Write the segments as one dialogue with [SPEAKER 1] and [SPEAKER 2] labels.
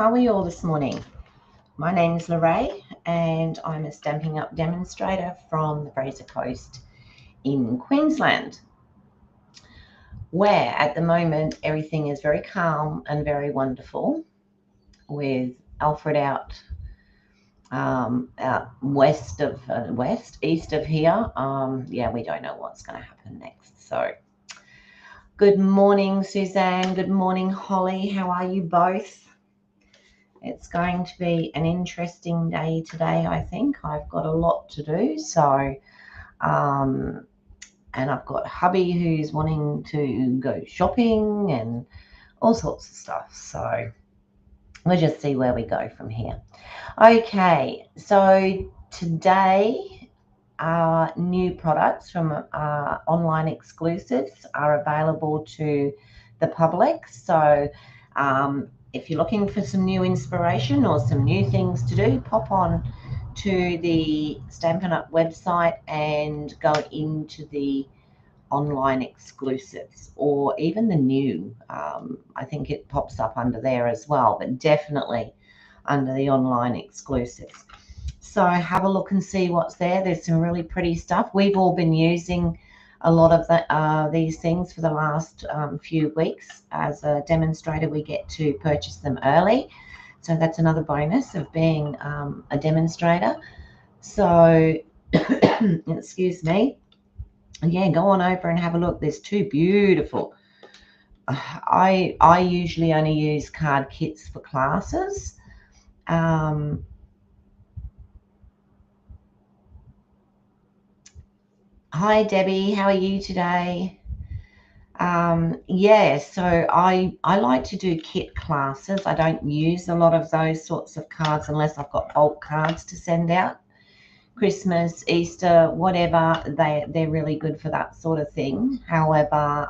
[SPEAKER 1] are we all this morning? My name's Lorraine and I'm a Stampin' Up demonstrator from the Fraser Coast in Queensland, where at the moment everything is very calm and very wonderful with Alfred out east of here. We don't know what's going to happen next. So good morning, Suzanne. Good morning, Holly. How are you both? It's going to be an interesting day today, I think. I've got a lot to do. So, and I've got hubby who's wanting to go shopping and all sorts of stuff. So we'll just see where we go from here. Okay, so today our new products from online exclusives are available to the public. So if you're looking for some new inspiration or some new things to do, pop on to the Stampin' Up website and go into the online exclusives, or even the new. I think it pops up under there as well, but definitely under the online exclusives. So have a look and see what's there. There's some really pretty stuff. We've all been using a lot of these things for the last few weeks. As a demonstrator, we get to purchase them early. So that's another bonus of being a demonstrator. So, excuse me. Yeah, go on over and have a look. There's two beautiful. I usually only use card kits for classes. Hi, Debbie. How are you today? So I like to do kit classes. I don't use a lot of those sorts of cards unless I've got bulk cards to send out. Christmas, Easter, whatever, they're really good for that sort of thing. However,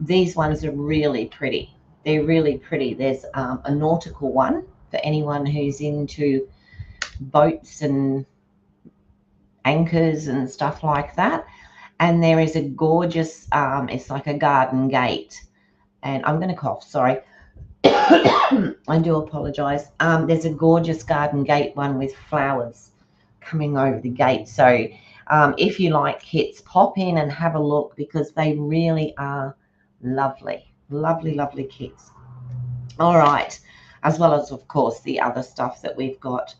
[SPEAKER 1] these ones are really pretty. They're really pretty. There's a nautical one for anyone who's into boats and anchors and stuff like that. And there is a gorgeous, it's like a garden gate. And I'm going to cough, sorry. I do apologize. There's a gorgeous garden gate one with flowers coming over the gate. So if you like kits, pop in and have a look, because they really are lovely, lovely, lovely kits. All right. As well as, of course, the other stuff that we've got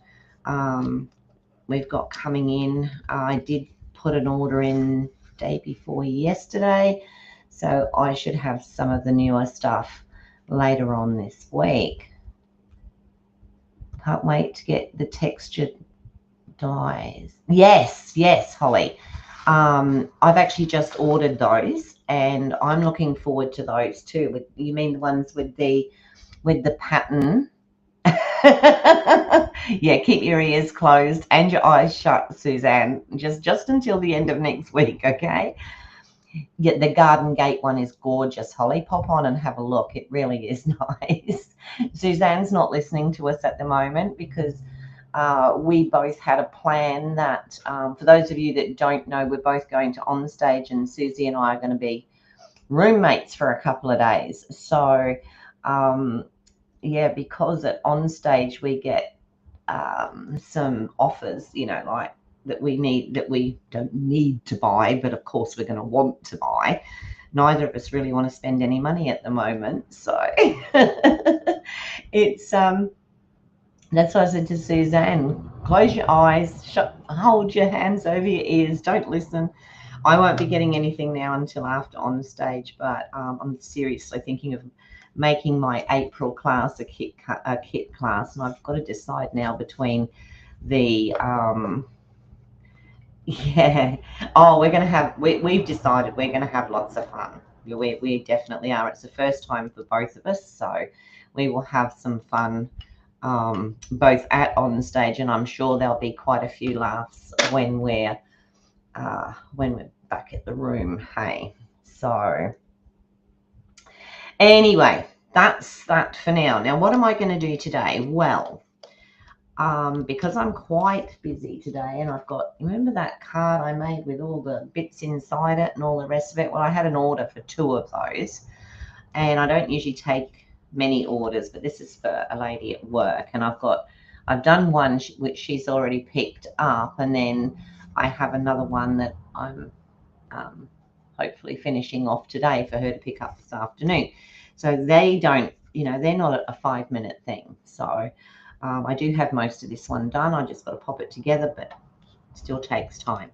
[SPEAKER 1] coming in. I did put an order in day before yesterday, so I should have some of the newer stuff later on this week. Can't wait to get the textured dies. Yes, Holly. I've actually just ordered those, and I'm looking forward to those too. You mean the ones with the pattern? Yeah, keep your ears closed and your eyes shut, Suzanne, just until the end of next week, okay? Yeah, the garden gate one is gorgeous, Holly. Pop on and have a look. It really is nice. Suzanne's not listening to us at the moment because we both had a plan that, for those of you that don't know, we're both going to On Stage, and Susie and I are going to be roommates for a couple of days. So because at On Stage we get some offers, like that we don't need to buy, but of course we're going to want to buy. Neither of us really want to spend any money at the moment, so it's that's what I said to Suzanne. Close your eyes, hold your hands over your ears, don't listen. I won't be getting anything now until after On Stage, but I'm seriously thinking of making my April class a kit class, and I've got to decide now between the we're going to have, we've decided we're going to have lots of fun. We definitely are. It's the first time for both of us, so we will have some fun both at On Stage, and I'm sure there'll be quite a few laughs when we're back at the room. Hey, so anyway, that's that for now. Now, what am I going to do today? Well, because I'm quite busy today, and I've got, remember that card I made with all the bits inside it and all the rest of it? Well, I had an order for 2 of those, and I don't usually take many orders, but this is for a lady at work, and I've done one which she's already picked up, and then I have another one that I'm hopefully finishing off today for her to pick up this afternoon. So they don't, they're not a 5-minute thing. So I do have most of this one done. I just got to pop it together, but it still takes time.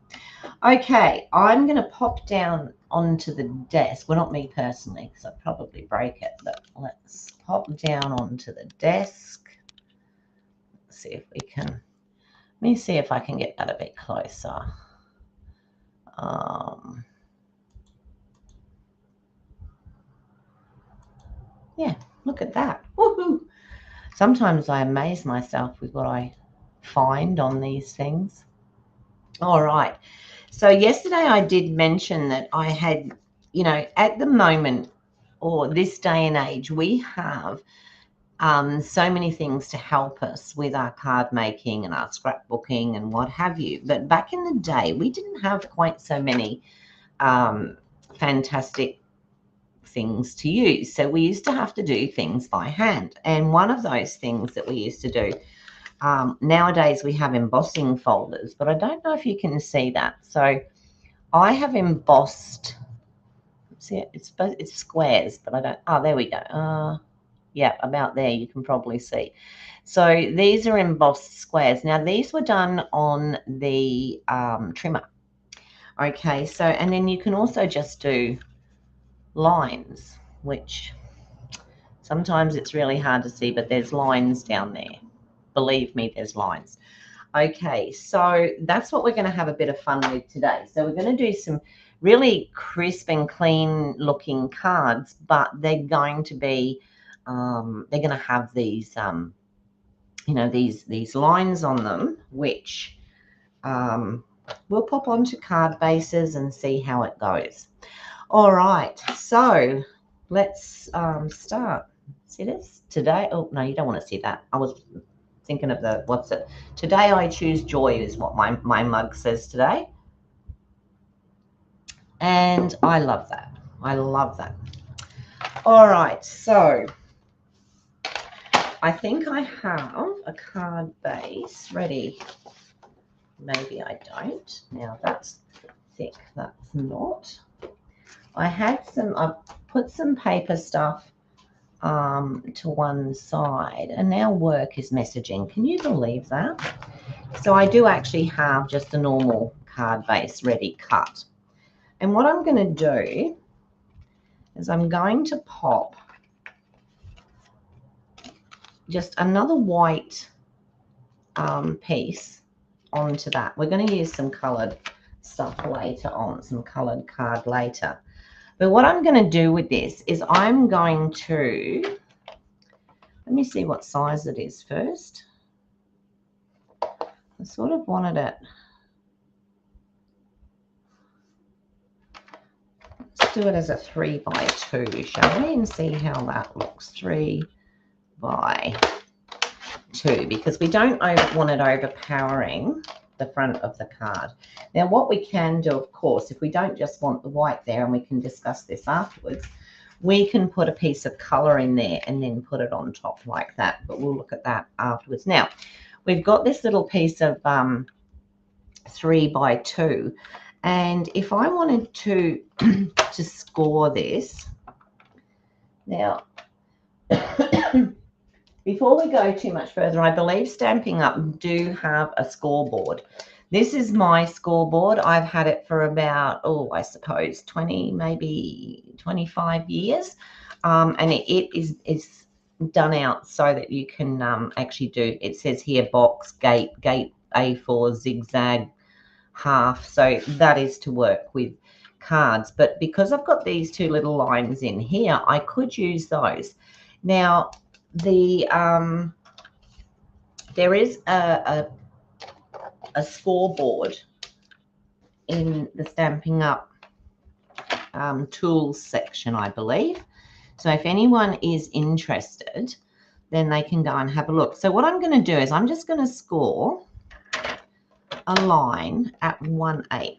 [SPEAKER 1] Okay, I'm going to pop down onto the desk. Well, not me personally, because I'd probably break it, but let's pop down onto the desk. Let's see if we can, let me see if I can get that a bit closer. Yeah, look at that. Woohoo! Sometimes I amaze myself with what I find on these things. All right. So yesterday I did mention that I had, at the moment, or this day and age, we have so many things to help us with our card making and our scrapbooking and what have you. But back in the day, we didn't have quite so many fantastic things to use. So we used to have to do things by hand. And one of those things that we used to do, nowadays we have embossing folders, but I don't know if you can see that. So I have embossed, see, it's squares, but I don't, oh, there we go. Yeah, about there, you can probably see. So these are embossed squares. Now these were done on the trimmer. Okay, so, and then you can also just do lines, which sometimes it's really hard to see, but there's lines down there. Believe me, there's lines. Okay, so that's what we're going to have a bit of fun with today. So we're going to do some really crisp and clean looking cards, but they're going to be, they're going to have these, these lines on them, which we'll pop onto card bases and see how it goes. All right, so let's start. See this today? Oh no, you don't want to see that. I was thinking of the, what's it? Today I choose joy is what my mug says today. And I love that. I love that. All right, so I think I have a card base ready. Maybe I don't. Now that's thick, that's not. I've put some paper stuff to one side, and now work is messaging. Can you believe that? So I do actually have just a normal card base ready cut. And what I'm going to do is I'm going to pop just another white piece onto that. We're going to use some colored stuff later on, some colored card later. But what I'm going to do with this is I'm going to, let me see what size it is first. I sort of wanted it, let's do it as a 3x2, shall we? And see how that looks, 3x2, because we don't want it overpowering the front of the card. Now what we can do, of course, if we don't just want the white there, and we can discuss this afterwards, we can put a piece of color in there and then put it on top like that, but we'll look at that afterwards. Now we've got this little piece of 3x2, and if I wanted to to score this now, before we go too much further, I believe Stampin' Up do have a scoreboard. This is my scoreboard. I've had it for about, I suppose 20, maybe 25 years. And it is done out so that you can actually do, it says here box, gate, A4, zigzag, half. So that is to work with cards. But because I've got these two little lines in here, I could use those. Now, there is a scoreboard in the Stampin' Up tools section, I believe. So if anyone is interested, then they can go and have a look. So what I'm going to do is I'm just going to score a line at 1/8.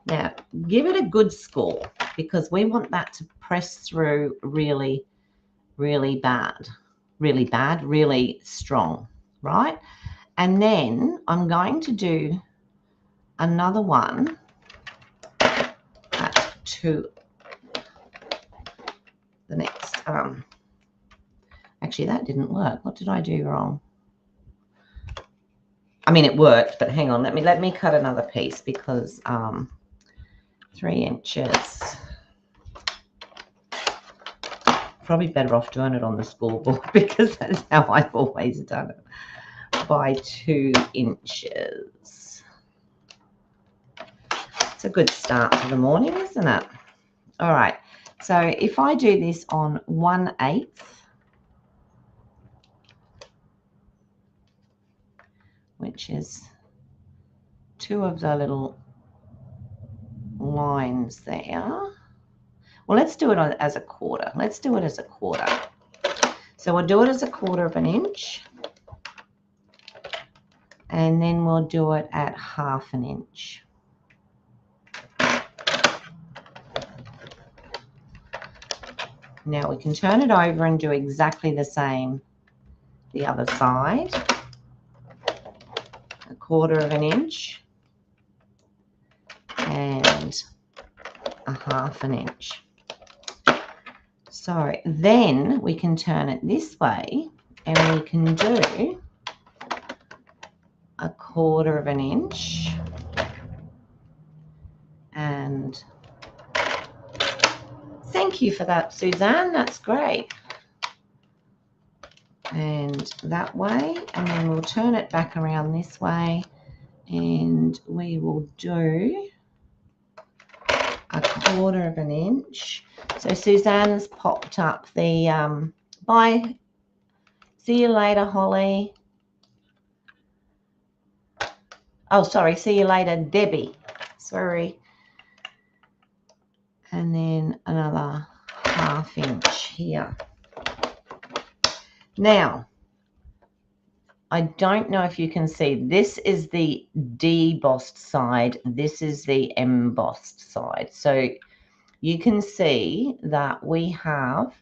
[SPEAKER 1] Now, give it a good score, because we want that to press through really really bad, really strong, right? And then I'm going to do another one to the next. Actually, that didn't work. What did I do wrong? I mean, it worked, but hang on. Let me cut another piece because 3 inches. Probably better off doing it on the school board because that's how I've always done it. By 2 inches. It's a good start to the morning, isn't it? All right. So if I do this on 1/8, which is 2 of the little lines there. Well, let's do it as a quarter. Let's do it as a quarter. So we'll do it as a 1/4 of an inch. And then we'll do it at 1/2 an inch. Now we can turn it over and do exactly the same the other side. 1/4 of an inch and 1/2 an inch. So then we can turn it this way and we can do 1/4 of an inch and thank you for that, Suzanne. That's great. And that way, and then we'll turn it back around this way and we will do 1/4 of an inch. So Suzanne's popped up the bye. See you later, Holly. Oh, sorry. See you later, Debbie. Sorry. And then another 1/2 inch here. Now, I don't know if you can see, this is the debossed side. This is the embossed side. So you can see that we have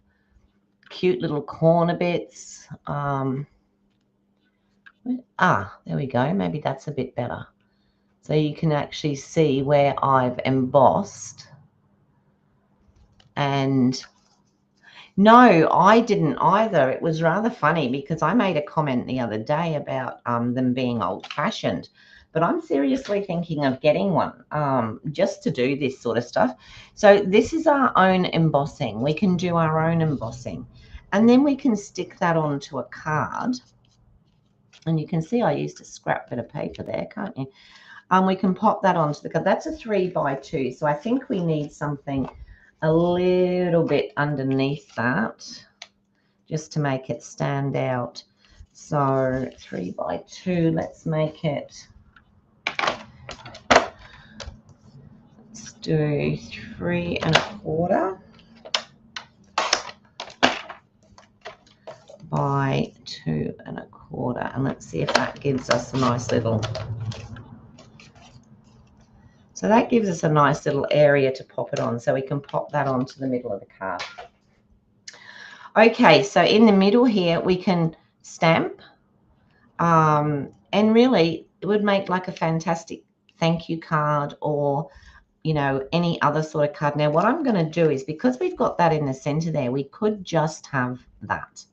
[SPEAKER 1] cute little corner bits. There we go. Maybe that's a bit better. So you can actually see where I've embossed. And no, I didn't either. It was rather funny because I made a comment the other day about them being old-fashioned. But I'm seriously thinking of getting one just to do this sort of stuff. So this is our own embossing. We can do our own embossing. And then we can stick that onto a card. And you can see I used a scrap bit of paper there, can't you? We can pop that onto the card. That's a 3x2. So I think we need something a little bit underneath that just to make it stand out. So 3x2, let's make it, let's do 3 1/4 by 2 1/4, and let's see if that gives us a nice little, so that gives us a nice little area to pop it on, so we can pop that onto the middle of the card. Okay, so in the middle here we can stamp, and really it would make like a fantastic thank you card, or you know, any other sort of card. Now what I'm going to do is, because we've got that in the center there, we could just have that.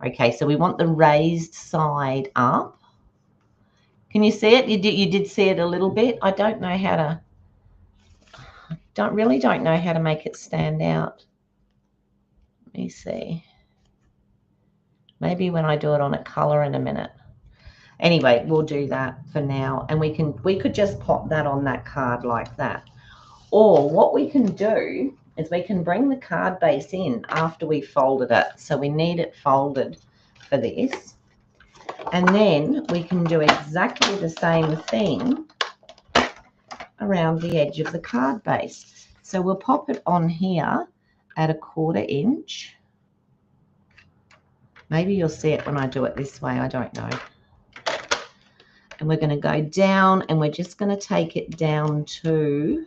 [SPEAKER 1] Okay, so we want the raised side up. Can you see it? You did see it a little bit. I don't know how to, don't know how to make it stand out. Let me see. Maybe when I do it on a color in a minute. Anyway, we'll do that for now, and we could just pop that on that card like that. Or what we can do is we can bring the card base in after we folded it. So we need it folded for this. And then we can do exactly the same thing around the edge of the card base. So we'll pop it on here at a 1/4 inch. Maybe you'll see it when I do it this way, I don't know. And we're going to go down, and we're just going to take it down to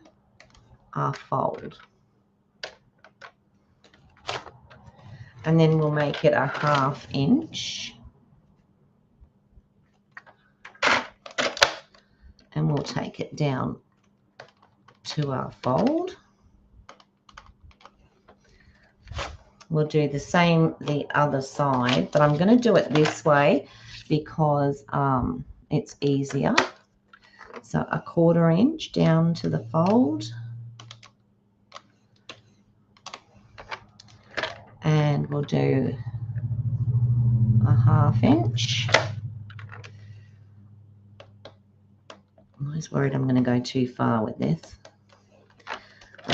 [SPEAKER 1] our fold. and then we'll make it a 1/2 inch. And we'll take it down to our fold. We'll do the same the other side, but I'm going to do it this way because it's easier. So a 1/4 inch down to the fold. And we'll do a 1/2 inch. I'm always worried I'm going to go too far with this.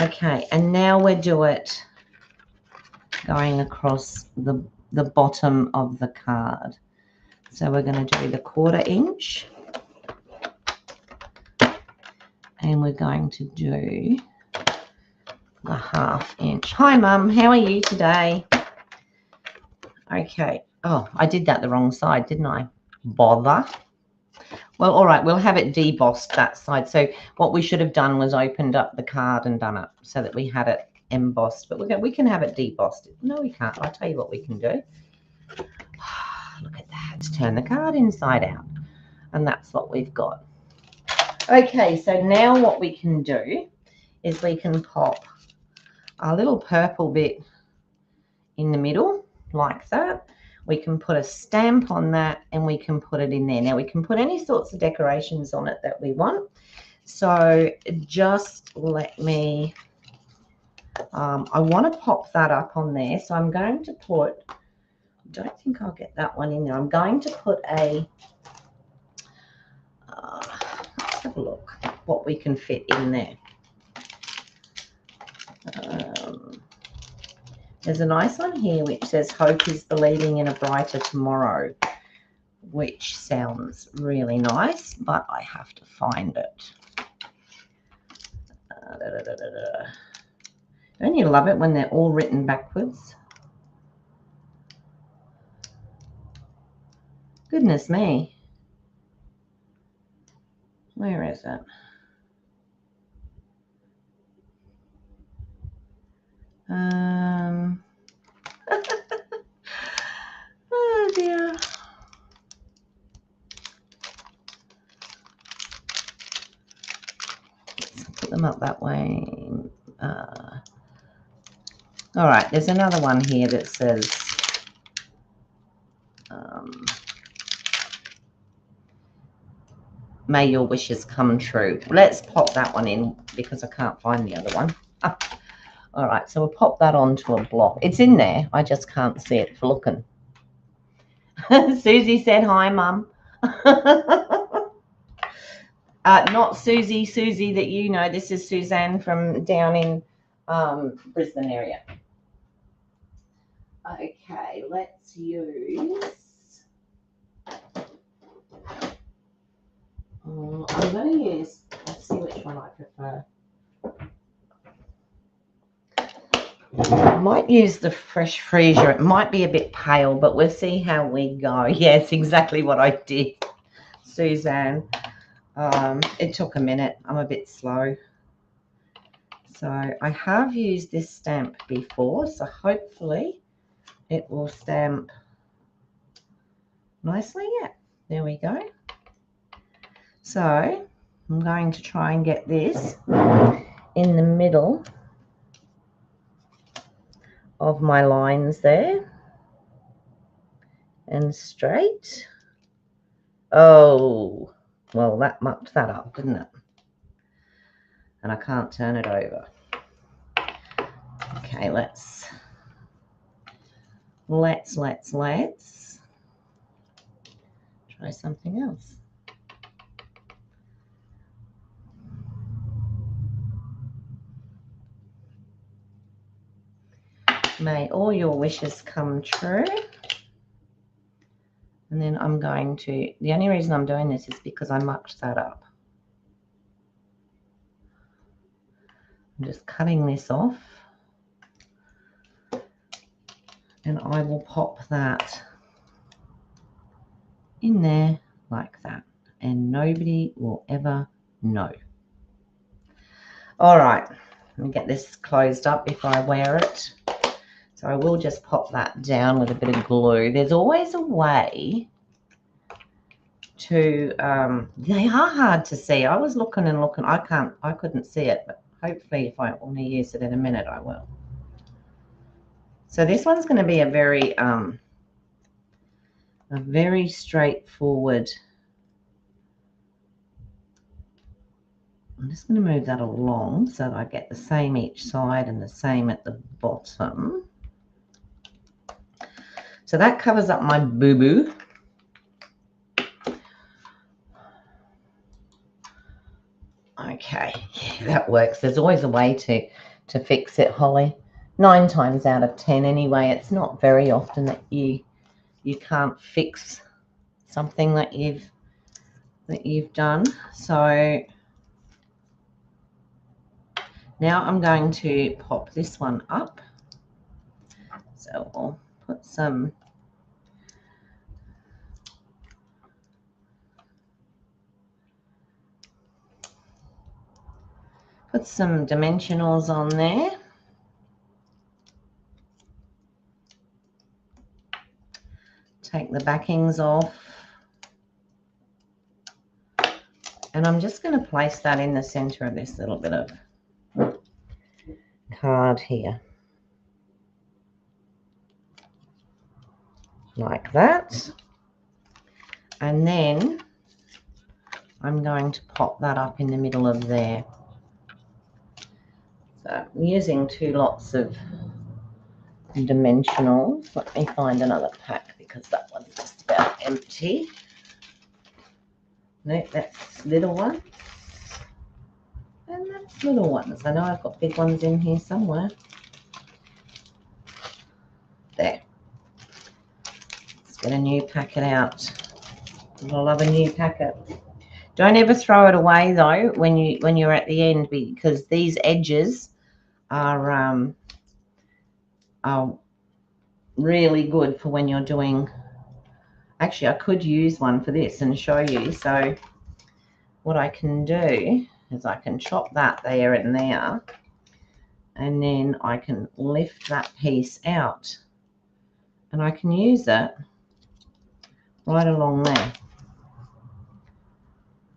[SPEAKER 1] Okay, and now we'll do it going across the bottom of the card. So we're going to do the 1/4 inch. And we're going to do the 1/2 inch. Hi, Mum. How are you today? Okay. Oh, I did that the wrong side, didn't I? Bother. Well, all right. We'll have it debossed that side. So what we should have done was opened up the card and done it so that we had it embossed. But we can have it debossed. No, we can't. I'll tell you what we can do. Look at that. Let's turn the card inside out. And that's what we've got. Okay, so now what we can do is we can pop a little purple bit in the middle like that. We can put a stamp on that and we can put it in there. Now we can put any sorts of decorations on it that we want. So just let me, I want to pop that up on there. So I'm going to put, I don't think I'll get that one in there. I'm going to put a, let's have a look what we can fit in there. There's a nice one here which says hope is believing in a brighter tomorrow, which sounds really nice, but I have to find it. Don't you love it when they're all written backwards? Goodness me. Where is it? Oh dear. Let's put them up that way. All right, there's another one here that says may your wishes come true. Let's pop that one in because I can't find the other one. All right, so we'll pop that onto a block. It's in there. I just can't see it for looking. Susie said hi, Mum. Not Susie that you know. This is Suzanne from down in Brisbane area. Okay, let's use... I'm going to use... Let's see which one I prefer. I might use the Fresh Freesia. It might be a bit pale, but we'll see how we go. Yes, exactly what I did, Suzanne. It took a minute. I'm a bit slow. So I have used this stamp before, so hopefully it will stamp nicely. Yeah, there we go. So I'm going to try and get this in the middle of my lines there and straight. Oh, well, that mucked that up, didn't it? And I can't turn it over. Okay, let's try something else. May all your wishes come true. And then I'm going to, the only reason I'm doing this is because I mucked that up. I'm just cutting this off. And I will pop that in there like that. And nobody will ever know. All right, let me get this closed up if I wear it. So I will just pop that down with a bit of glue. There's always a way to, they are hard to see. I was looking and looking. I couldn't see it, but hopefully if I want to use it in a minute, I will. So this one's going to be a very straightforward. I'm just going to move that along so that I get the same each side and the same at the bottom. So that covers up my boo-boo. Okay, yeah, that works. There's always a way to fix it, Holly. 9 times out of 10 anyway. It's not very often that you can't fix something that you've done. So now I'm going to pop this one up. So I'll put some dimensionals on there. Take the backings off. And I'm just going to place that in the center of this little bit of card here. Like that. And then I'm going to pop that up in the middle of there. So I'm using 2 lots of dimensionals. Let me find another pack because that one's just about empty. No, that's little ones. And that's little ones. I know I've got big ones in here somewhere. There. Let's get a new packet out. I love a new packet. Don't ever throw it away though when you're at the end, because these edges are really good for when you're doing. Actually, I could use one for this and show you. So what I can do is I can chop that there and there, and then I can lift that piece out and I can use it right along there.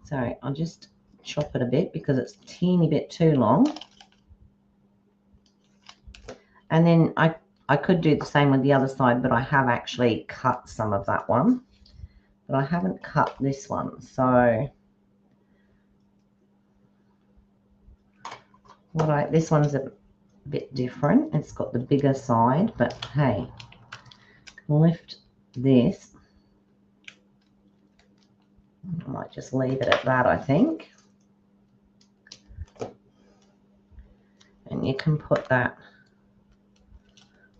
[SPEAKER 1] So I'll just chop it a bit because it's a teeny bit too long. And then I could do the same with the other side, but I have actually cut some of that one. But I haven't cut this one. So this one's a bit different. It's got the bigger side, but hey, lift this. I might just leave it at that, I think. And you can put that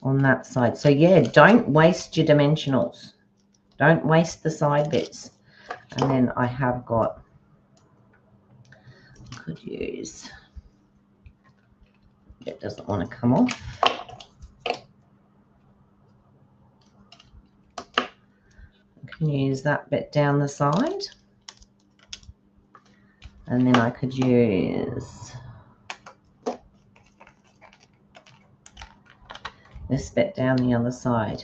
[SPEAKER 1] on that side. So yeah, don't waste your dimensionals. Don't waste the side bits. And then I have got, I could use, it doesn't want to come off. I can use that bit down the side. And then I could use this bit down the other side.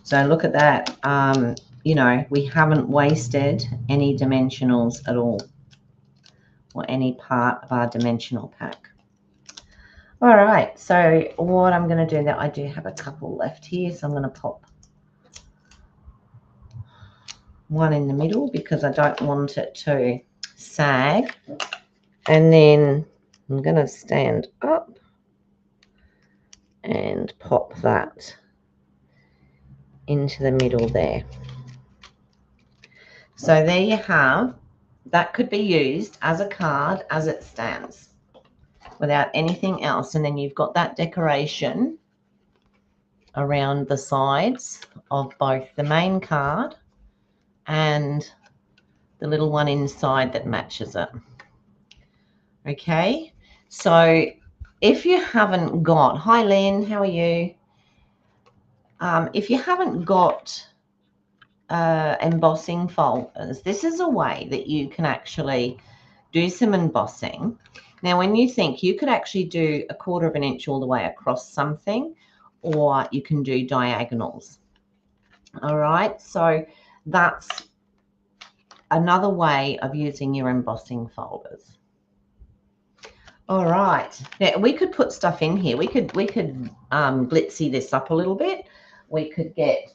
[SPEAKER 1] So look at that. You know, we haven't wasted any dimensionals at all, or any part of our dimensional pack. All right, so what I'm going to do now, I do have a couple left here, so I'm going to pop one in the middle because I don't want it to sag. And then I'm going to stand up and pop that into the middle there. So there you have, that could be used as a card as it stands without anything else. And then you've got that decoration around the sides of both the main card and the little one inside that matches it. Okay, so if you haven't got, hi Lynn, how are you? If you haven't got embossing folders, this is a way that you can actually do some embossing. Now, when you think you could actually do 1/4 of an inch all the way across something, or you can do diagonals. All right, so that's another way of using your embossing folders. All right, now we could put stuff in here. We could glitzy this up a little bit. We could get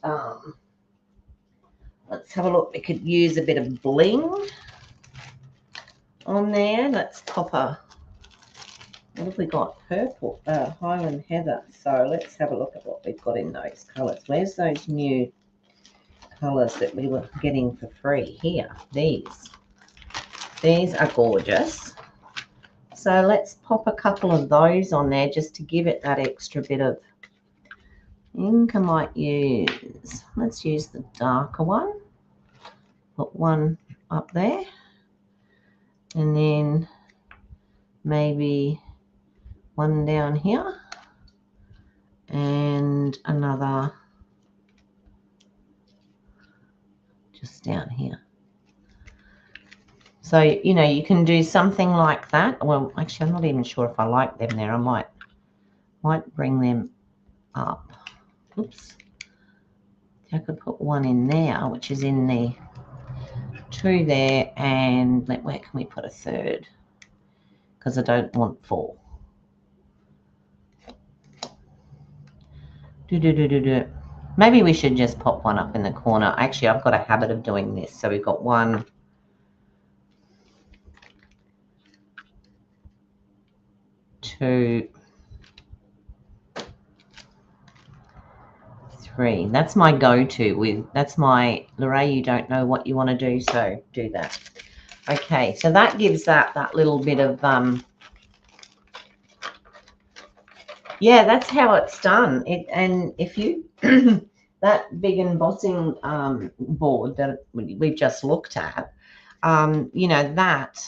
[SPEAKER 1] let's have a look. We could use a bit of bling on there. Let's pop a, what have we got? Purple, Highland Heather. So let's have a look at what we've got in those colours. Where's those new colours that we were getting for free? Here, these are gorgeous. So let's pop a couple of those on there just to give it that extra bit of ink. I might use, let's use the darker one. Put one up there. And then maybe one down here. And another just down here. So, you know, you can do something like that. Well, actually, I'm not even sure if I like them there. I might bring them up. Oops. I could put one in there, which is in the two there. And where can we put a third? Because I don't want four. Maybe we should just pop one up in the corner. Actually, I've got a habit of doing this. So we've got 1, 2, 3. That's my go-to. That's my, Lorraine, you don't know what you want to do, so do that. Okay, so that gives that little bit of, yeah, that's how it's done. And if you, that big embossing board that we've just looked at, you know, that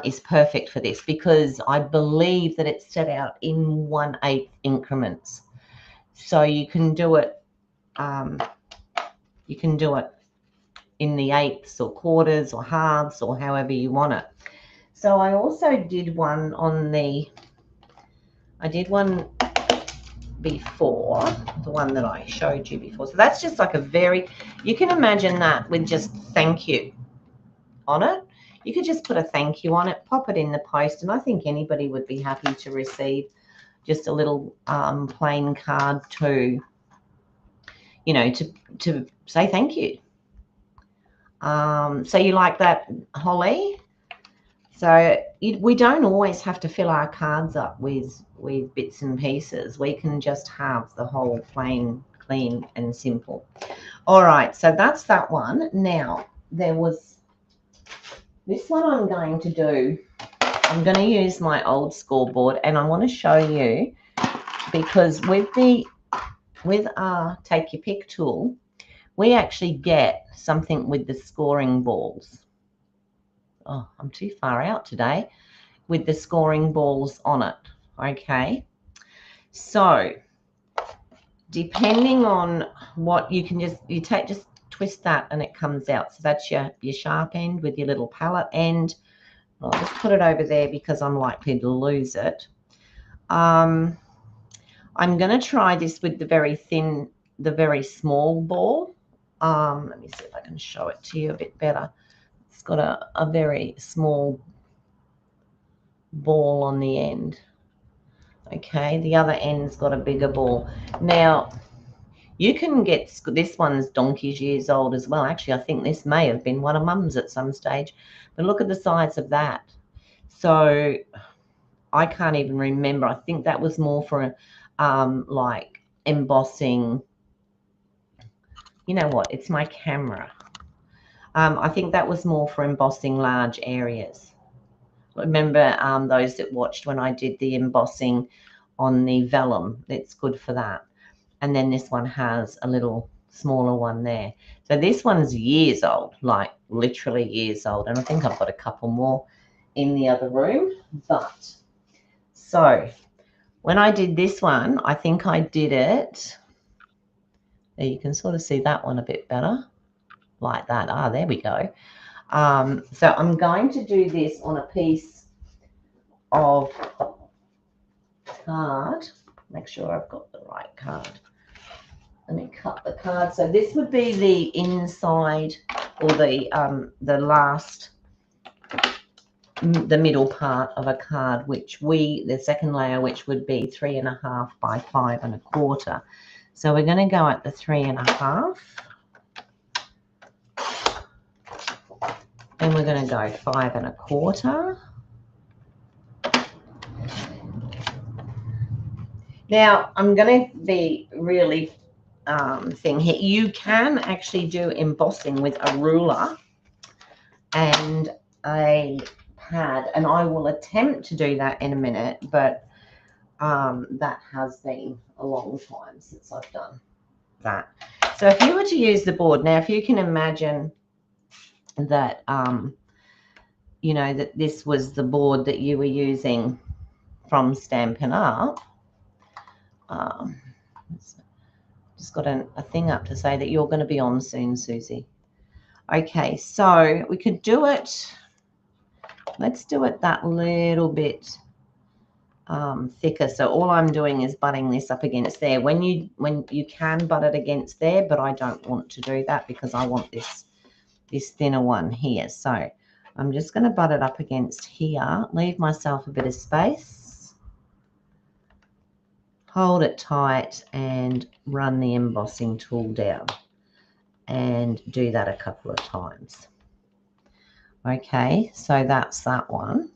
[SPEAKER 1] is perfect for this, because I believe that it's set out in 1/8 increments. So you can do it in the eighths or quarters or halves or however you want it. So I also did one on the, I did one before, the one that I showed you before. So that's just like a very, you can imagine that with just thank you on it. You could just put a thank you on it, pop it in the post, and I think anybody would be happy to receive just a little plain card to, you know, to say thank you. So you like that, Holly? So we don't always have to fill our cards up with bits and pieces. We can just have the whole plain, clean and simple. All right, so that's that one. Now, there was this one I'm going to do. I'm going to use my old scoreboard, and I want to show you, because with our Take Your Pick tool, we actually get something with the scoring balls. Oh, I'm too far out today. With the scoring balls on it. Okay. So depending on what you can just twist that and it comes out. So that's your sharp end with your little palette end. I'll just put it over there because I'm likely to lose it. I'm going to try this with the very thin, the very small ball. Let me see if I can show it to you a bit better. It's got a very small ball on the end. Okay, the other end's got a bigger ball. Now, you can get, this one's donkey's years old as well. Actually, I think this may have been one of Mum's at some stage. But look at the size of that. So I can't even remember. I think that was more for like embossing. You know what? It's my camera. I think that was more for embossing large areas. Remember those that watched when I did the embossing on the vellum? It's good for that. And then this one has a little smaller one there. So this one's years old, like literally years old. And I think I've got a couple more in the other room. But so when I did this one, I think I did it. There, you can sort of see that one a bit better, like that. Ah, there we go. So I'm going to do this on a piece of card. make sure I've got the right card. Let me cut the card. So this would be the inside, or the last, the middle part of a card, which the second layer, which would be 3.5 by 5 1/4. So we're going to go at the 3.5, and we're going to go 5 1/4. Now I'm going to be really thing here. You can actually do embossing with a ruler and a pad, and I will attempt to do that in a minute, but that has been a long time since I've done that. So if you were to use the board now, if you can imagine that you know, that this was the board that you were using from Stampin' Up. Just got a thing up to say that you're going to be on soon, Susie. Okay, so we could do it. Let's do it that little bit thicker. So all I'm doing is butting this up against there. When you can butt it against there, but I don't want to do that because I want this thinner one here. So I'm just going to butt it up against here, leave myself a bit of space, hold it tight, and run the embossing tool down, and do that a couple of times. Okay, so that's that one.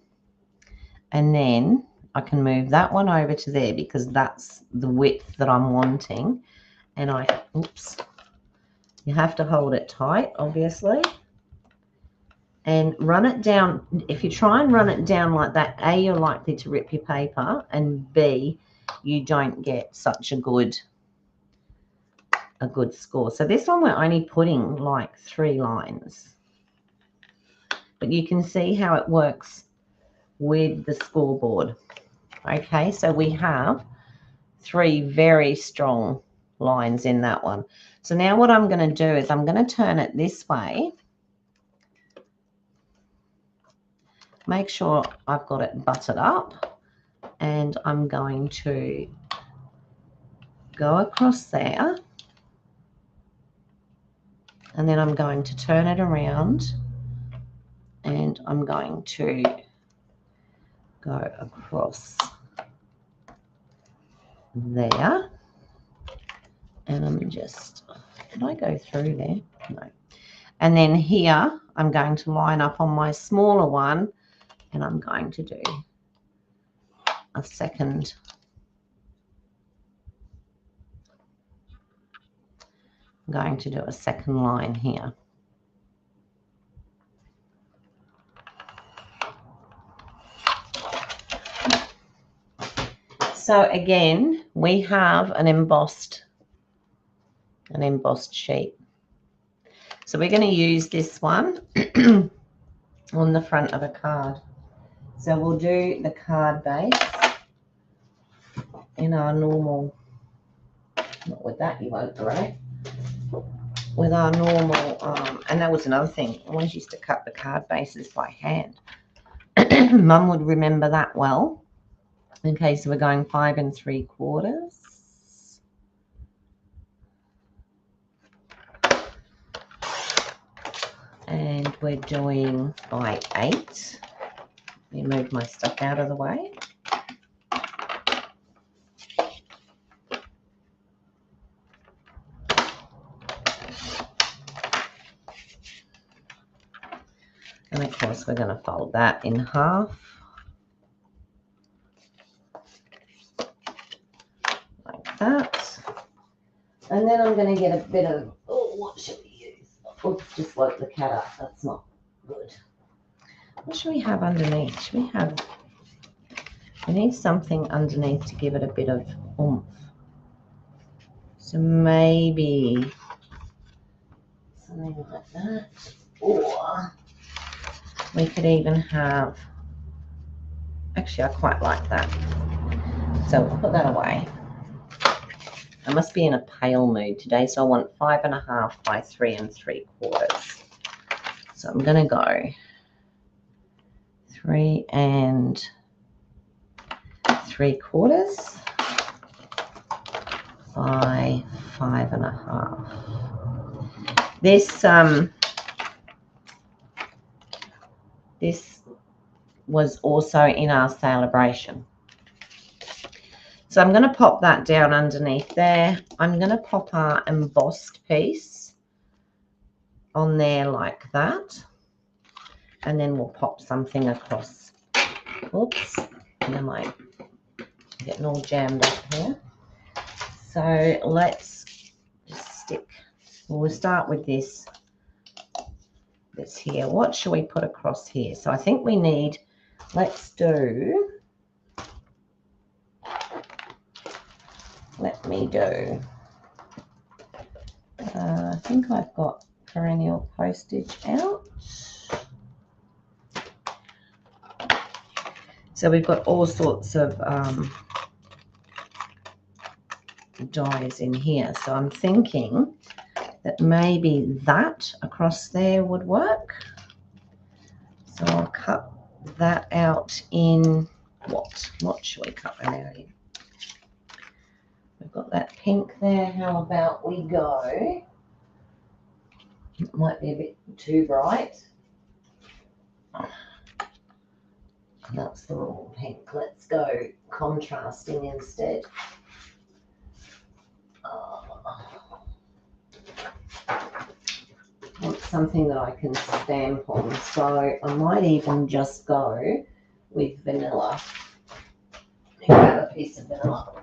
[SPEAKER 1] And then I can move that one over to there because that's the width that I'm wanting. And oops, you have to hold it tight, obviously. And run it down. If you try and run it down like that, A, you're likely to rip your paper, and B, you don't get such a good score. So this one we're only putting like 3 lines. But you can see how it works with the scoreboard. Okay, so we have 3 very strong lines in that one. So now what I'm going to do is I'm going to turn it this way. Make sure I've got it buttered up, and I'm going to go across there, and then I'm going to turn it around, and I'm going to go across there, and I'm just, did I go through there? No. And then here I'm going to line up on my smaller one, and I'm going to do a second. I'm going to do a second line here. So again, we have an embossed sheet. So we're going to use this one on the front of a card. So we'll do the card base in our normal, not with that you won't, right? With our normal, and that was another thing. I always used to cut the card bases by hand. Mum would remember that well. Okay, so we're going 5 3/4. And we're doing by 8. Let me move my stuff out of the way. And of course we're going to fold that in half. Like that. And then I'm going to get a bit of, oh, what should we use? Oops, just woke the cat up. That's not good. What should we have underneath? We need something underneath to give it a bit of oomph. So maybe something like that. Or we could even have, actually I quite like that. So we'll put that away. I must be in a pale mood today, so I want 5 1/2 by 3 3/4. So I'm going to go 3 3/4. by 5.5. This was also in our celebration. So I'm going to pop that down underneath there. I'm going to pop our embossed piece on there like that. And then we'll pop something across. Oops, am I getting all jammed up here? So let's just stick. We'll start with this here. What shall we put across here? So I think we need, let me do, I think I've got perennial postage out. So we've got all sorts of dies in here. So I'm thinking that maybe that across there would work. So I'll cut that out in what? What should we cut that out in? We've got that pink there. How about we go? It might be a bit too bright. That's the wrong pink. Let's go contrasting instead. I want something that I can stamp on, so I might even just go with vanilla. Grab a piece of vanilla.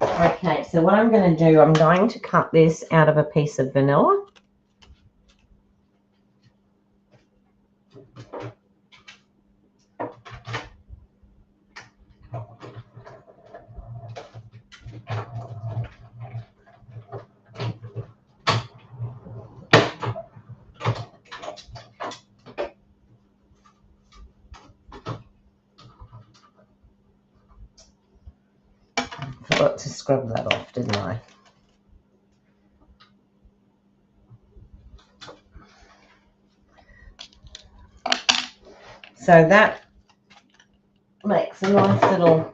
[SPEAKER 1] Okay, so what I'm going to do, I'm going to cut this out of a piece of vanilla. Forgot to scrub that off, didn't I? So that makes a nice little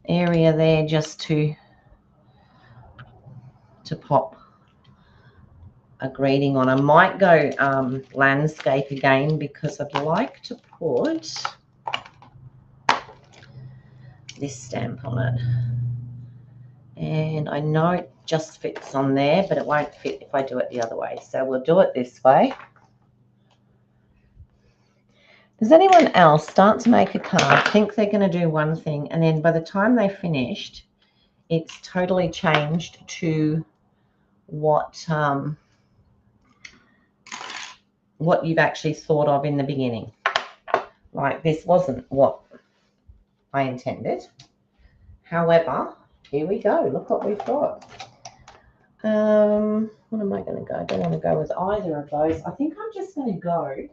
[SPEAKER 1] area there just to pop a greeting on. I might go landscape again because I'd like to put this stamp on it. And I know it just fits on there, but it won't fit if I do it the other way. So we'll do it this way. Does anyone else start to make a card, think they're going to do one thing, and then by the time they finished, it's totally changed to what you've actually thought of in the beginning? Like, this wasn't what I intended. However, here we go. Look what we've got. What am I going to go? I don't want to go with either of those. I think I'm just going to go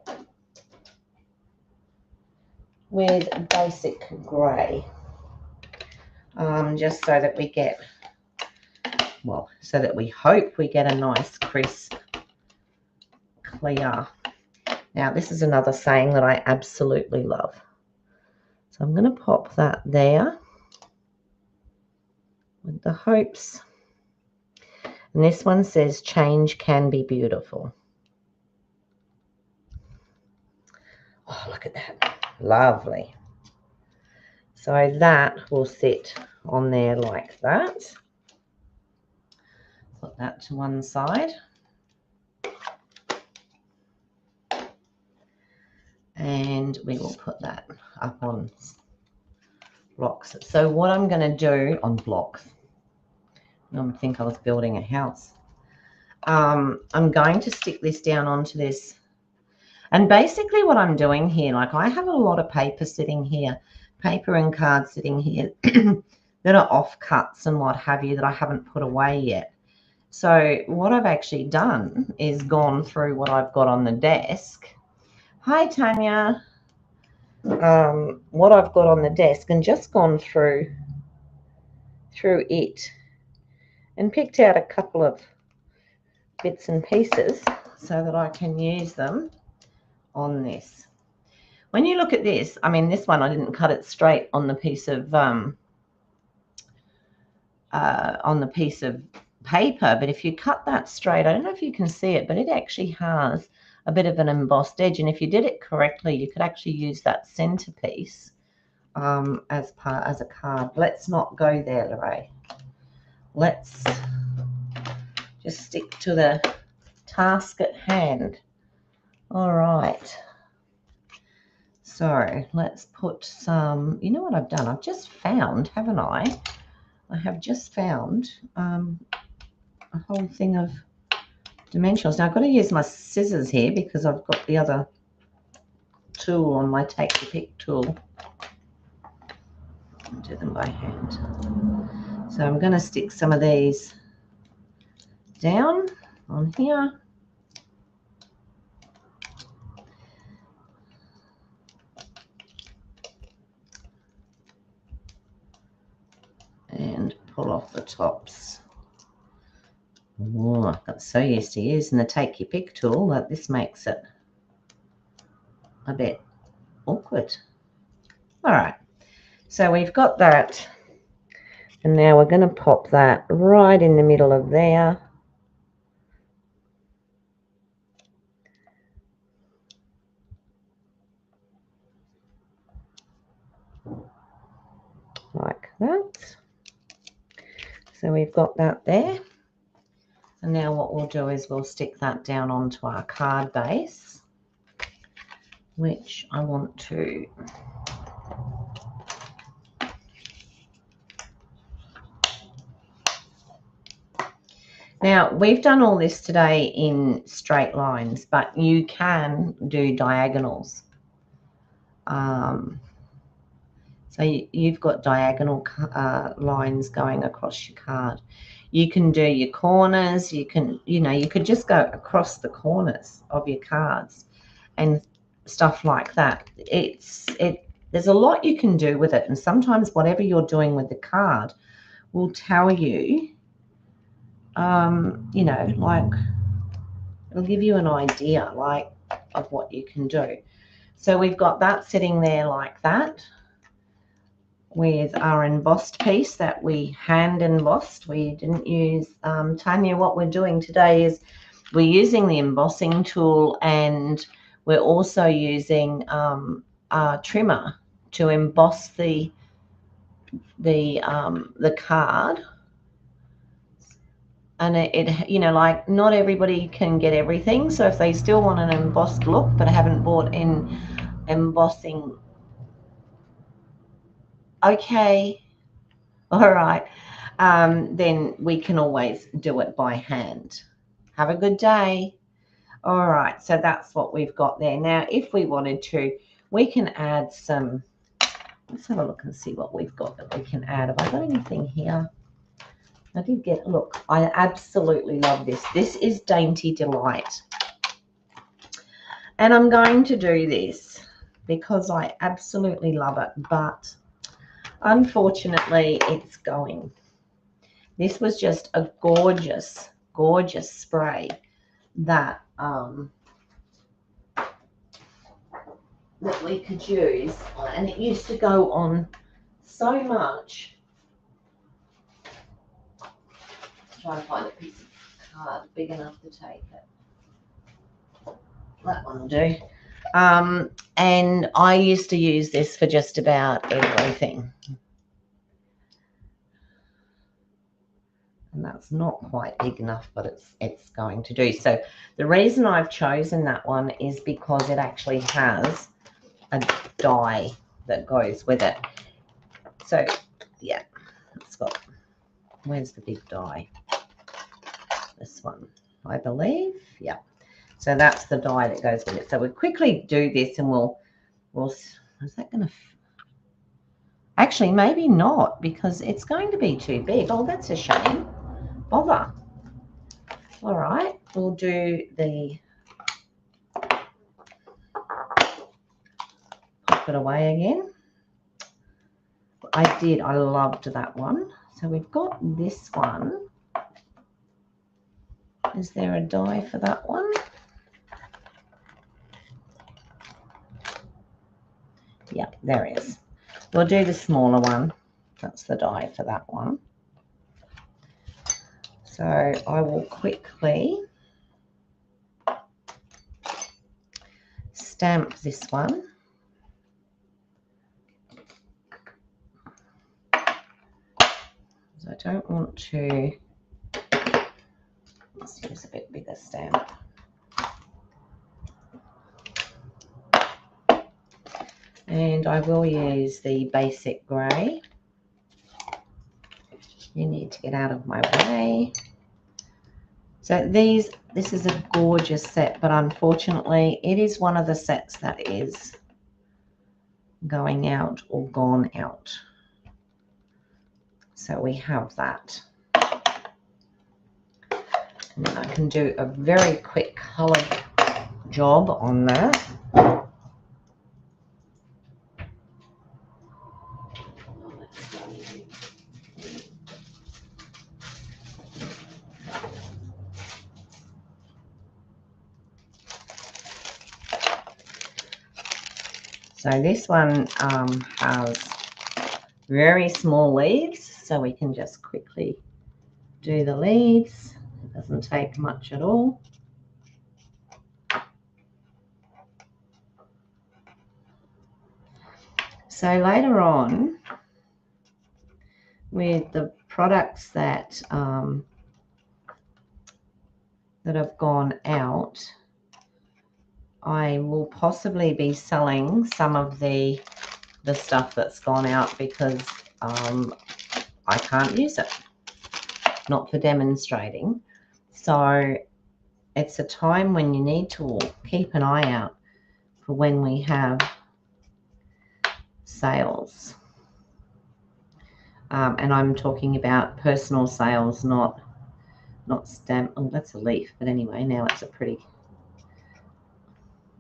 [SPEAKER 1] with basic grey, just so that we get, well, so that we hope we get a nice crisp clear. Now this is another saying that I absolutely love, so I'm going to pop that there with the hopes, and this one says change can be beautiful. Oh, look at that. Lovely. So that will sit on there like that. Put that to one side. And we will put that up on blocks. So what I'm going to do on blocks, I think I was building a house. I'm going to stick this down onto this. And basically what I'm doing here, like I have a lot of paper sitting here, paper and cards sitting here that are offcuts and what have you that I haven't put away yet. So what I've actually done is gone through what I've got on the desk. Hi, Tanya. What I've got on the desk and just gone through it and picked out a couple of bits and pieces so that I can use them on this. When you look at this, I mean, this one, I didn't cut it straight on the piece of paper, but if you cut that straight, I don't know if you can see it, but it actually has a bit of an embossed edge. And if you did it correctly, you could actually use that centerpiece as a card. Let's not go there, Lorraine. Let's just stick to the task at hand. All right. So let's put some, you know what I've done? I've just found, haven't I? I have just found a whole thing of dimensionals. Now I've got to use my scissors here because I've got the other tool on my Take Your Pick tool. I'll do them by hand. So I'm going to stick some of these down on here. And pull off the tops. Oh, I've got so used to using the Take Your Pick tool that this makes it a bit awkward. All right, so we've got that, and now we're going to pop that right in the middle of there. Like that. So we've got that there. And now what we'll do is we'll stick that down onto our card base, which I want to now, we've done all this today in straight lines, but you can do diagonals. So you've got diagonal lines going across your card. You can do your corners. You can, you could just go across the corners of your cards and stuff like that. There's a lot you can do with it, and sometimes whatever you're doing with the card will tell you, like it'll give you an idea, like, of what you can do. So we've got that sitting there like that, with our embossed piece that we hand embossed. We didn't use, Tanya, what we're doing today is we're using the embossing tool, and we're also using a trimmer to emboss the card. And it like, not everybody can get everything. So if they still want an embossed look but haven't bought in embossing, okay, all right, then we can always do it by hand. Have a good day. All right, so that's what we've got there. Now, if we wanted to, we can add some, let's have a look and see what we've got that we can add. Have I got anything here? I did get, look, I absolutely love this. This is Dainty Delight. And I'm going to do this because I absolutely love it, but unfortunately it's going. This was just a gorgeous, gorgeous spray that that we could use, and it used to go on so much. Try and find a piece of card big enough to take it. That one will do. And I used to use this for just about everything. And that's not quite big enough, but it's going to do. So the reason I've chosen that one is because it actually has a die that goes with it. So yeah, it's got, where's the big die? This one, I believe. Yeah. So that's the die that goes with it. So we'll quickly do this, and we'll is that going to, actually maybe not, because it's going to be too big. Oh, that's a shame. Bother. All right, we'll do the, pop it away again. I loved that one. So we've got this one. Is there a die for that one? Yeah, there is. We'll do the smaller one. That's the die for that one. So I will quickly stamp this one. So I don't want to, let's use a bit bigger stamp. And I will use the basic grey. You need to get out of my way. So this is a gorgeous set, but unfortunately it is one of the sets that is going out or gone out. So we have that. And then I can do a very quick colour job on that. So this one has very small leaves, so we can just quickly do the leaves. It doesn't take much at all. So later on, with the products that that have gone out, I will possibly be selling some of the stuff that's gone out because I can't use it, not for demonstrating. So it's a time when you need to keep an eye out for when we have sales. And I'm talking about personal sales, not stamp. Oh, that's a leaf, but anyway, now it's a pretty,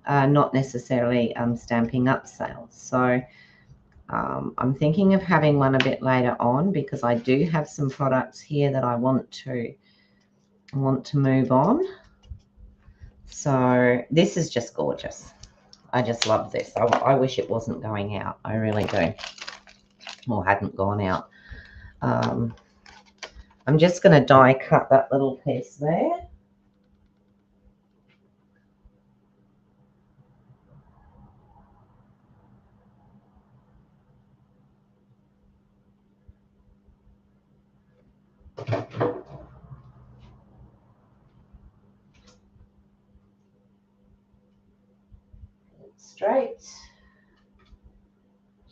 [SPEAKER 1] not necessarily stamping up sales. So I'm thinking of having one a bit later on because I do have some products here that I want to move on. So this is just gorgeous. I just love this. I wish it wasn't going out. I really do. Or hadn't gone out. I'm just going to die cut that little piece there. Straight.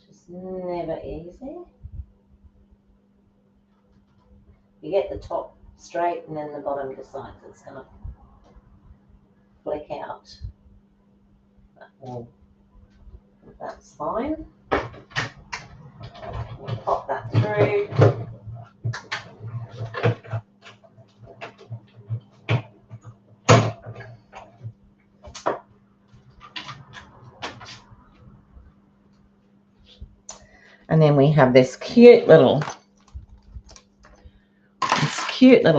[SPEAKER 1] Just never easy. You get the top straight and then the bottom decides it's going to flick out. That's fine. We'll pop that through. And then we have this cute little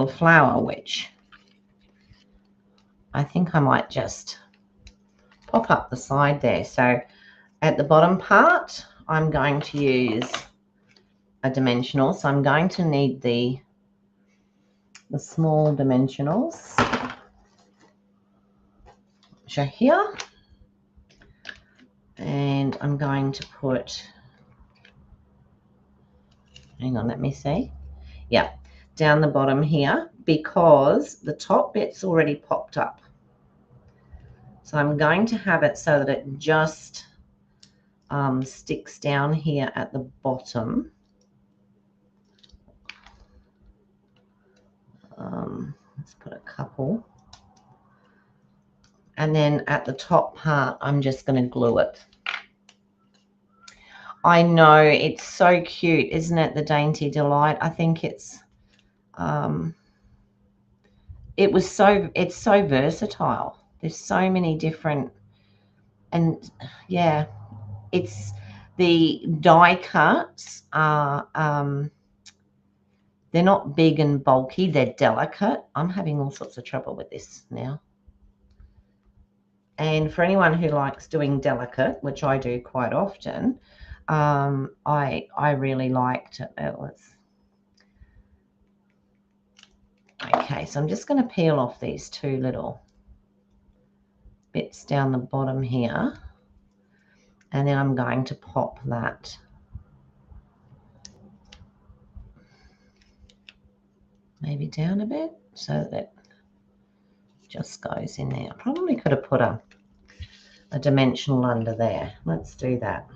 [SPEAKER 1] flower, which I think I might just pop up the side there. So at the bottom part, I'm going to use a dimensional. So I'm going to need the small dimensionals, which are here. And I'm going to put, hang on, let me see. Yeah, down the bottom here, because the top bit's already popped up. So I'm going to have it so that it just sticks down here at the bottom. Let's put a couple. And then at the top part, I'm just going to glue it. I know, it's so cute, isn't it? The Dainty Delight. I think it's so versatile. There's so many different, and yeah, it's the die cuts are they're not big and bulky, they're delicate. I'm having all sorts of trouble with this now. And for anyone who likes doing delicate, which I do quite often, I really liked it. Okay, so I'm just going to peel off these two little bits down the bottom here, and then I'm going to pop that maybe down a bit so that it just goes in there. I probably could have put a dimensional under there. Let's do that.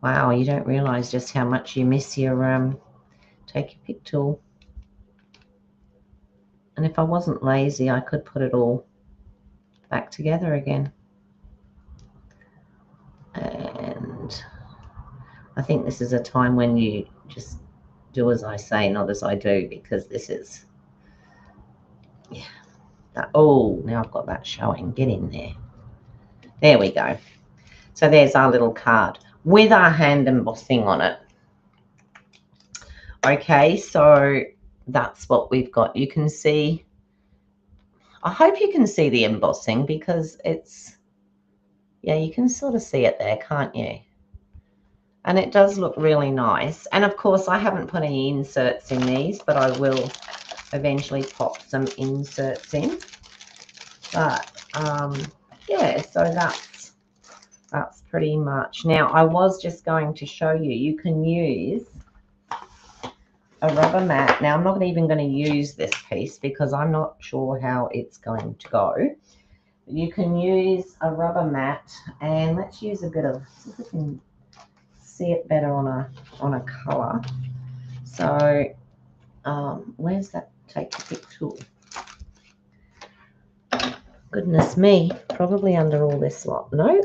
[SPEAKER 1] Wow, you don't realize just how much you miss your take your pick tool. And if I wasn't lazy, I could put it all back together again. And I think this is a time when you just do as I say, not as I do, because this is, yeah. Oh, now I've got that showing. Get in there. There we go. So there's our little card with our hand embossing on it. Okay, so that's what we've got. You can see, I hope you can see the embossing, because it's, yeah, you can sort of see it there, can't you? And it does look really nice. And of course, I haven't put any inserts in these, but I will eventually pop some inserts in. But yeah, so that's pretty much. Now, I was just going to show you, you can use a rubber mat. Now, I'm not even going to use this piece because I'm not sure how it's going to go. You can use a rubber mat, and let's use a bit of, see if we can see it better on a color. So where's that take the pick tool? Goodness me, probably under all this lot. No,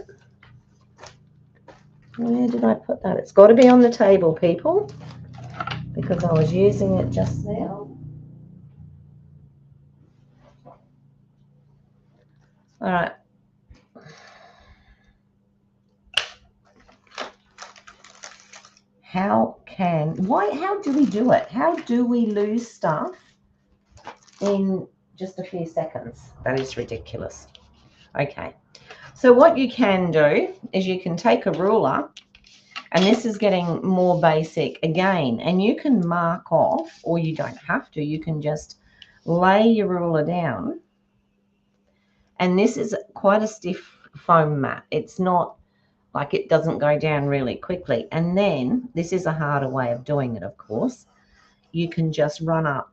[SPEAKER 1] where did I put that? It's got to be on the table, people, because I was using it just now. All right. How do we do it? How do we lose stuff in just a few seconds? That is ridiculous. Okay, so what you can do is you can take a ruler, and this is getting more basic again, and you can mark off, or you don't have to, you can just lay your ruler down. And this is quite a stiff foam mat. It's not like, it doesn't go down really quickly. And then this is a harder way of doing it, of course. You can just run up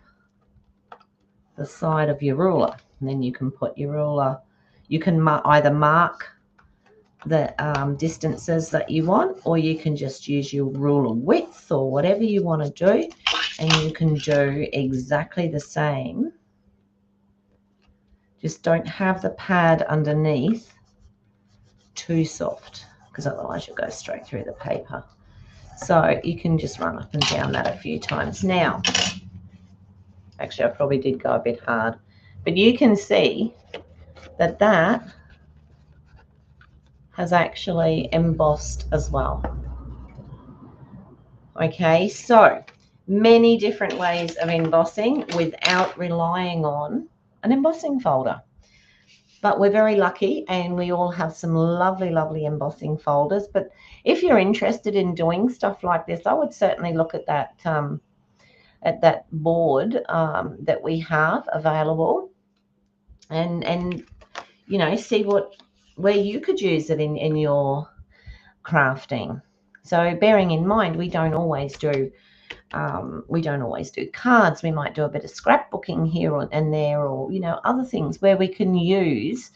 [SPEAKER 1] the side of your ruler, and then you can put your ruler, you can either mark the distances that you want, or you can just use your ruler width, or whatever you want to do, and you can do exactly the same. Just don't have the pad underneath too soft, because otherwise you'll go straight through the paper. So you can just run up and down that a few times. Now, actually, I probably did go a bit hard, but you can see that that has actually embossed as well. Okay, so many different ways of embossing without relying on an embossing folder. But we're very lucky, and we all have some lovely, lovely embossing folders. But if you're interested in doing stuff like this, I would certainly look at that board that we have available, and you know, see where you could use it in your crafting. So bearing in mind, we don't always do cards. We might do a bit of scrapbooking here and there, or, you know, other things where we can use,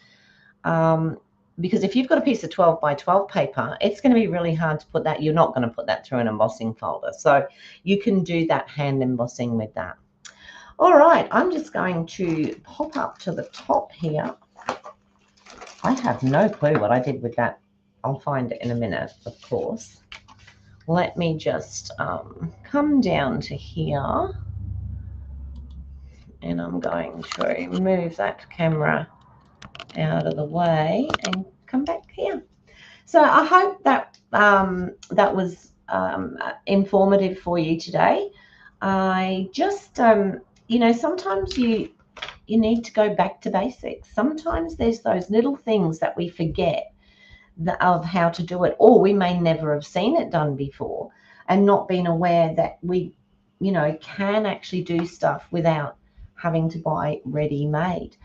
[SPEAKER 1] because if you've got a piece of 12 by 12 paper, it's going to be really hard to put that. You're not going to put that through an embossing folder. So you can do that hand embossing with that. All right, I'm just going to pop up to the top here. I have no clue what I did with that. I'll find it in a minute, of course. Let me just come down to here, and I'm going to move that camera out of the way and come back here. So I hope that that was informative for you today. I just, you know, sometimes you you need to go back to basics. Sometimes there's those little things that we forget of how to do it, or we may never have seen it done before and not been aware that we, can actually do stuff without having to buy ready-made.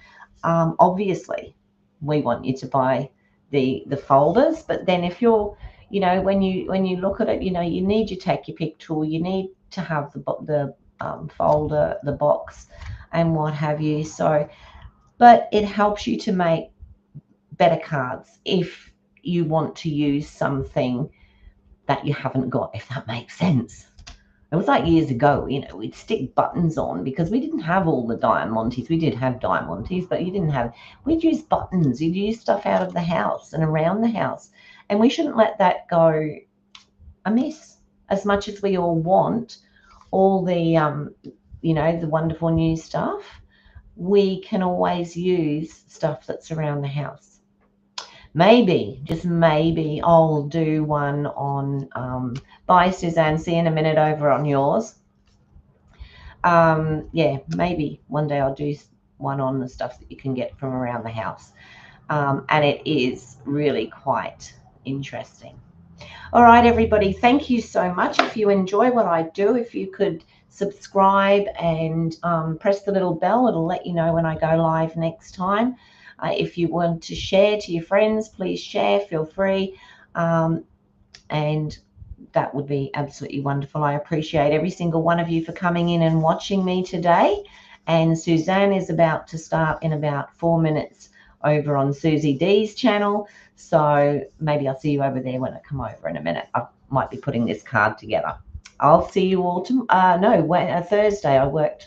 [SPEAKER 1] Obviously, we want you to buy the folders, but then if you're, when you look at it, you need your Take Your Pick tool, you need to have the folder, the box, and what have you. So, but it helps you to make better cards if you want to use something that you haven't got, if that makes sense. It was like years ago, we'd stick buttons on because we didn't have all the Diamantes. We did have Diamantes, but we'd use buttons. You'd use stuff out of the house and around the house. And we shouldn't let that go amiss. As much as we all want all the, the wonderful new stuff, we can always use stuff that's around the house. Maybe, just maybe, I'll do one on, bye Suzanne, see you in a minute over on yours. Yeah, maybe one day I'll do one on the stuff that you can get from around the house. And it is really quite interesting. All right, everybody, thank you so much. If you enjoy what I do, if you could subscribe and press the little bell, it'll let you know when I go live next time. If you want to share to your friends, please share, feel free. And that would be absolutely wonderful. I appreciate every single one of you for coming in and watching me today. And Suzanne is about to start in about 4 minutes over on Susie D's channel. So maybe I'll see you over there when I come over in a minute. I might be putting this card together. I'll see you all Thursday. I worked